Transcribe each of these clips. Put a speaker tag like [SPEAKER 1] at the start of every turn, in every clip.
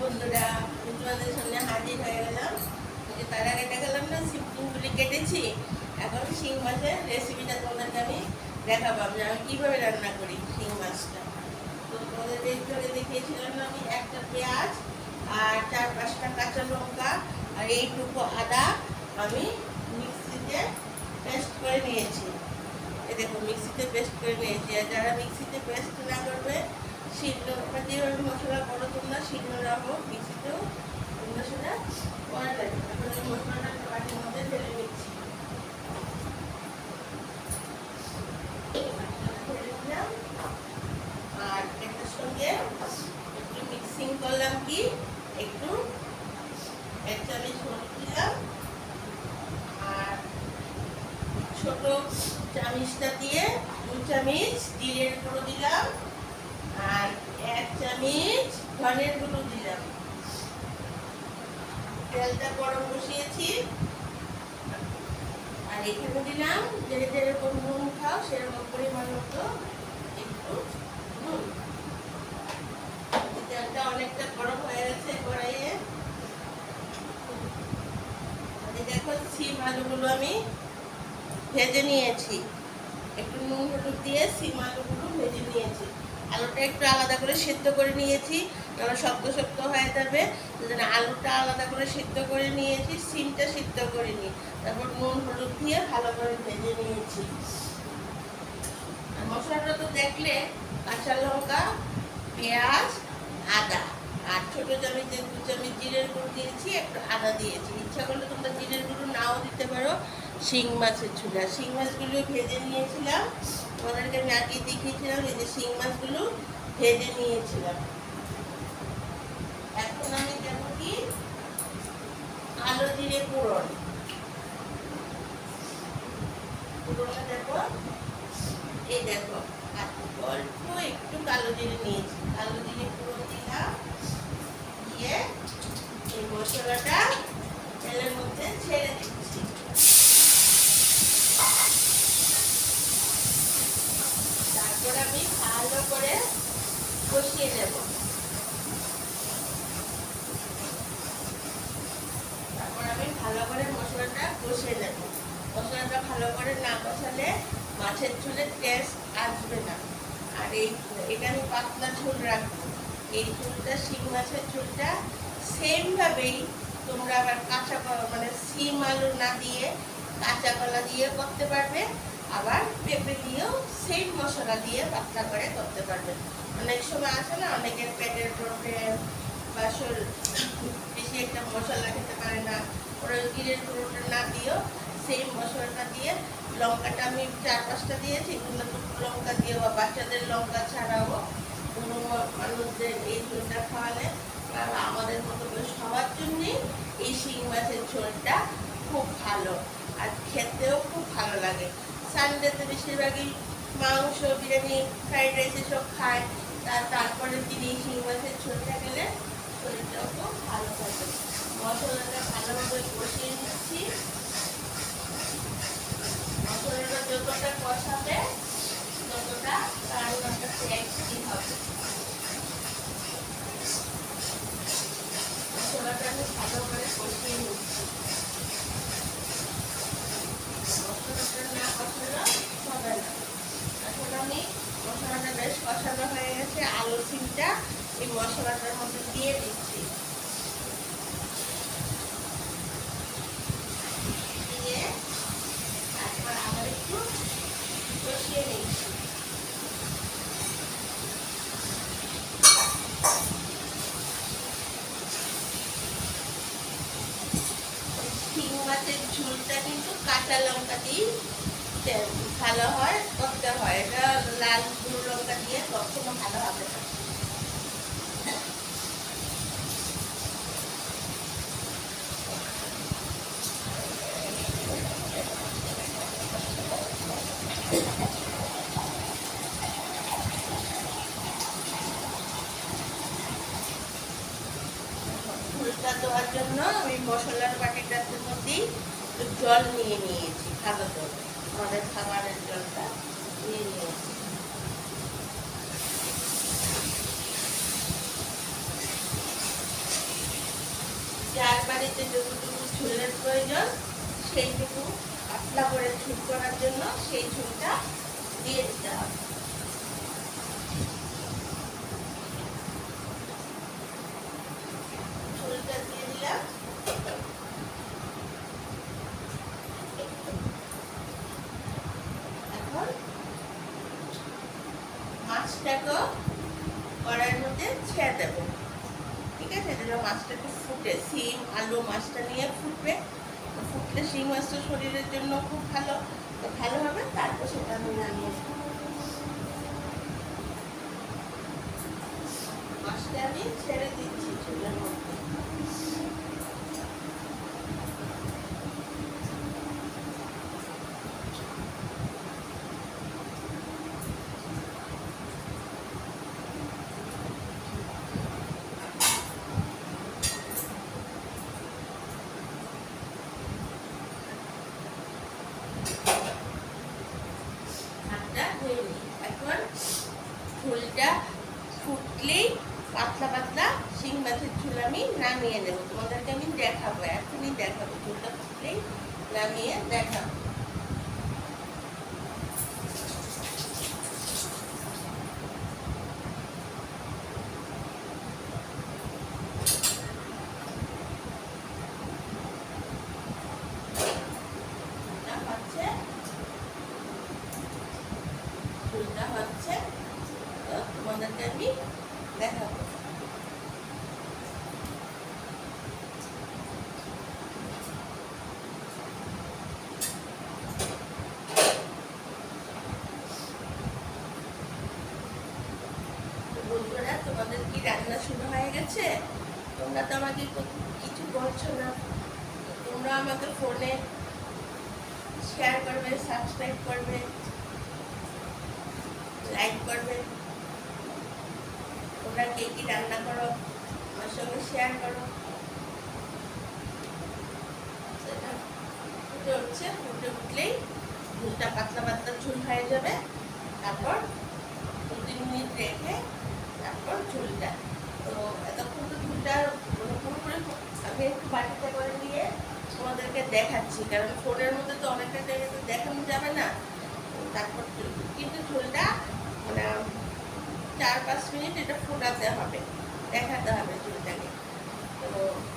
[SPEAKER 1] বন্ধুরা, আমি তোমাদের সামনে হাজির হয়ে গেলাম। তার আগে দেখালাম না শিমগুলি কেটেছি। এখন শিং মাছের রেসিপিটা তোমাদেরকে আমি দেখাবো, যে আমি কীভাবে রান্না করি শিং মাছটা। তো তোমাদের রেসিপিটা দেখিয়েছিলাম না, আমি একটা পেঁয়াজ আর 4-5টা কাঁচা লঙ্কা আর এইটুকু আদা আমি মিক্সিতে পেস্ট করে নিয়েছি। এই দেখো মিক্সিতে পেস্ট করে নিয়েছি। আর যারা মিক্সিতে পেস্ট না করবে, শিলনোড়া দিয়ে মশলা করো তোমরা, শিলনোড়া হোক মিক্সিতেও তোমরা সেটা করা যাবে। এখন এই মশলাটা বাটির মধ্যে ঢেলে নিচ্ছি। আর এটার সঙ্গে একটু মিক্সিং করলাম, কি একটু 1 চামচ হলুদ দিলাম, আর ছোট চামচটা দিয়ে 2 চামচ জিরের গুঁড়ো দিলাম, আর 1 চামচ ধনের গুঁড়ো দিলাম। তেলটা গরম বসিয়েছি, আর এখানে দিলাম যে যেরকম নুন খাও সেরকম পরিমাণ মতো একটু নুন। তেলটা অনেকটা গরম হয়ে গেছে কড়াইয়ে। দেখো সিম আলুগুলো আমি ভেজে নিয়েছি, একটু নুন হলুদ দিয়ে সিম আলুগুলো ভেজে নিয়েছি। আলুটা একটু আলাদা করে সিদ্ধ করে নিয়েছি, কারণ শক্ত শক্ত হয়ে যাবে। সেজন্য আলুটা আলাদা করে সিদ্ধ করে নিয়েছি, সিমটা সিদ্ধ করে নিই, তারপর নুন হলুদ দিয়ে ভালো করে ভেজে নিয়েছি। আর মশলাটা তো দেখলে, কাঁচা লঙ্কা, পেঁয়াজ, আদা, আর ছোট চামচে 2 চামচ জিরের গুঁড়ো দিয়েছি, একটু আদা দিয়েছি। ইচ্ছা করলে তোমরা জিরের গুঁড়ো নাও দিতে পারো। শিং মাছের ঝুলা, শিং মাছগুলো ভেজে নিয়েছিলাম, তোমাদেরকে আমি আগে দেখিয়েছিলাম। এই যে শিং মাছগুলো ভেজে নিয়েছিলাম। এখন আমি দেবো কি কালো জিরে ফোড়ন। ফোড়নটা দেখো, এই দেখো অল্প একটু কালো জিরে নিয়েছি, কালো জিরে ফোড়ন দিলাম, দিয়ে এই মশলাটা তেলের মধ্যে ছেড়ে দিচ্ছি। তারপর আমি ভালো করে কষিয়ে নেব। তারপর আমি ভালো করে মশলাটা কষিয়ে নেব। মশলাটা ভালো করে না কষালে মাছের ঝোলের টেস্ট আসবে না। আর এটা আমি পাতলা ঝোল রাখবো। এই ঝোলটা শিং মাছের ঝোলটা সেমভাবেই তোমরা আবার কাঁচা মানে শিম আলু না দিয়ে কাঁচা কলা দিয়ে করতে পারবে, আবার পেঁপে দিয়েও সেম মশলা দিয়ে পাতলা করে করতে পারবে। অনেক সময় আছে না, অনেকের পেটের প্রবলেম বা বেশি একটা মশলা খেতে পারে না, ওরা জিরের গুঁড়োটা না দিয়েও সেম মশলাটা দিয়ে, লঙ্কাটা আমি 4-5টা দিয়েছি, তোমরা দুটো লঙ্কা দিও, বা বাচ্চাদের লঙ্কা ছাড়াও কোনো মানুষদের এই ঝোলটা খাওয়ালে, আমাদের মতো সবার জন্যই এই শিং মাছের ঝোলটা খুব ভালো, আর খেতেও খুব ভালো লাগে। সানডেতে বেশিরভাগই মাংস, বিরিয়ানি, ফ্রাইড রাইস এসব খায়, তারপরে তিনি এই শিং মাছের ঝোলটা খেলে শরীরটাও খুব ভালো থাকে। মশলাটা ভালোভাবে কষিয়ে নিচ্ছি। মশলাটা যতটা কষাবে ততটা রান্নাটা টেস্টি হবে। মশলাটা আমি ভালো করে কষিয়ে নিচ্ছি। মশলাটা না কষানো হবে না। এখন আমি মশলাটা বেশ কষানো হয়ে গেছে, আলু সিমটা এই মশলাটার মধ্যে দিয়ে দিচ্ছি। দিয়ে তারপর আবার একটু কষিয়ে নিচ্ছি। শিং মাছের ঝোলটা কিন্তু কাঁচা লঙ্কা দিয়ে ভালো হয়, করতে হয়। এটা লাল গুঁড়ো লঙ্কা দিয়ে কখনো ভালো হবে না। ঝোলটা দেওয়ার জন্য আমি মশলার বাটিটার মধ্যেই জল নিয়ে নিয়েছি, ভালো জল, আমাদের খাবারের জলটা নিয়ে নিয়েছি। মাছের যতটুকু ঝোলের প্রয়োজন সেইটুকু পাতলা করে ঝুল করার জন্য সেই ঝুলটা দিয়ে দিতে হবে। ঝোলটা দিয়ে দিলাম। এখন মাছটাকে কড়াইয়ের মধ্যে ছেড়ে দেবো। ঠিক আছে, যেন মাছটা একটু ফুটে, শিম আলু মাছটা নিয়ে ফুটবে। ফুটলে শিম মাছটা শরীরের জন্য খুব ভালো, তো ভালো হবে। তারপর সেটা আমি নামিয়ে মাছটা আমি ছেড়ে দিচ্ছি চুলের মধ্যে। এখন ঝোলটা ফুটলেই পাতলা পাতলা শিং মাছের ঝোল আমি নামিয়ে নেব। তোমাদেরকে আমি দেখাবো, এখনই দেখাবো। ঝোলটা ফুটলেই নামিয়ে দেখাবো। ঝোলটা হচ্ছে, তো তোমাদেরকে আমি দেখাবো। বন্ধুরা, তোমাদের কি রান্না শুরু হয়ে গেছে? তোমরা তো আমাকে কিছু বলছো না। তোমরা আমাকে ফোনে শেয়ার করবে, সাবস্ক্রাইব করবে, লাইক করবে। তোমরা কে কি রান্না করো আমার সঙ্গে শেয়ার করো। সেটা ফুটে উঠছে, ফুটে উঠলেই ঝোলটা পাতলা পাতলা ঝোল হয়ে যাবে। তারপর 2-3 মিনিট রেখে তারপর ঝোলটা, তো এতক্ষণ তো ঝোলটা পুরোপুরি আমি একটু বাটিতে করে নিয়ে তোমাদেরকে দেখাচ্ছি, কারণ ফোনের মধ্যে তো অনেকটা টাইমে তো দেখানো যাবে না। তারপর কিন্তু ঝোলটা মানে 4-5 মিনিট এটা ফোটাতে হবে, দেখাতে হবে ঝোলটাকে। তো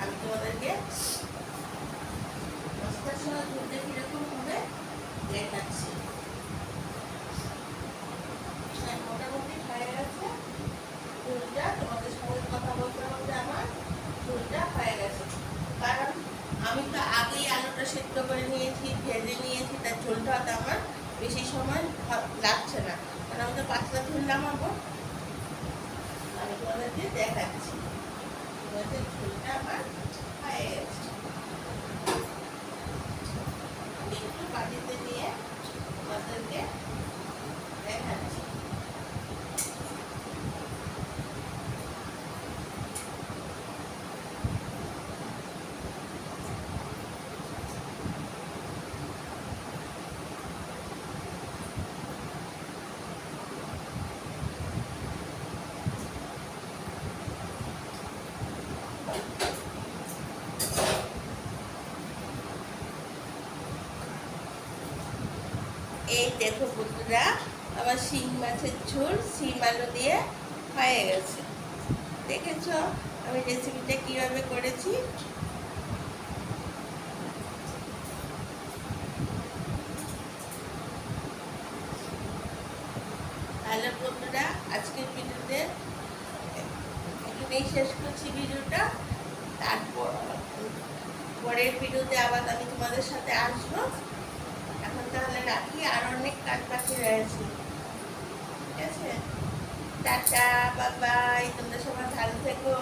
[SPEAKER 1] আমি তোমাদেরকে মশলার সঙ্গে ঝোলটা কীরকম হবে দেখাচ্ছি। মোটামুটি হয়ে গেছে ঝোলটা। তোমাদের সঙ্গে কথা বলতে বলতে আমার ঝোলটা হয়ে গেছে, কারণ আমি তো আগেই আলুটা সেদ্ধ করে নিয়েছি, ভেজে নিয়েছি, তার ঝোলটা হয়তো আমার বেশি সময় লাগছে না, কারণ আমি তো পাতলা ঝোল নামাবো। আমি তোমাদেরকে দেখাচ্ছি তোমাদের ঝোলটা আমার হয়ে গেছে। আমি একটু বাটিতে নিয়ে তোমাদেরকে দেখাচ্ছি। এই দেখো বন্ধুরা, আমার শিং মাছের ঝোল শিম আলু দিয়ে হয়ে গেছে। দেখেছ আমি রেসিপিটা কিভাবে করেছি? তাহলে বন্ধুরা, আজকের ভিডিওতে এখানেই শেষ করছি ভিডিওটা। তারপর পরের ভিডিওতে আবার আমি তোমাদের সাথে আসবো। এখন তাহলে রাখি, আর অনেক কাজ বাকি রয়েছে। ঠিক আছে, টাটা, বাই বাই। তোমরা সবাই ভালো থেকো।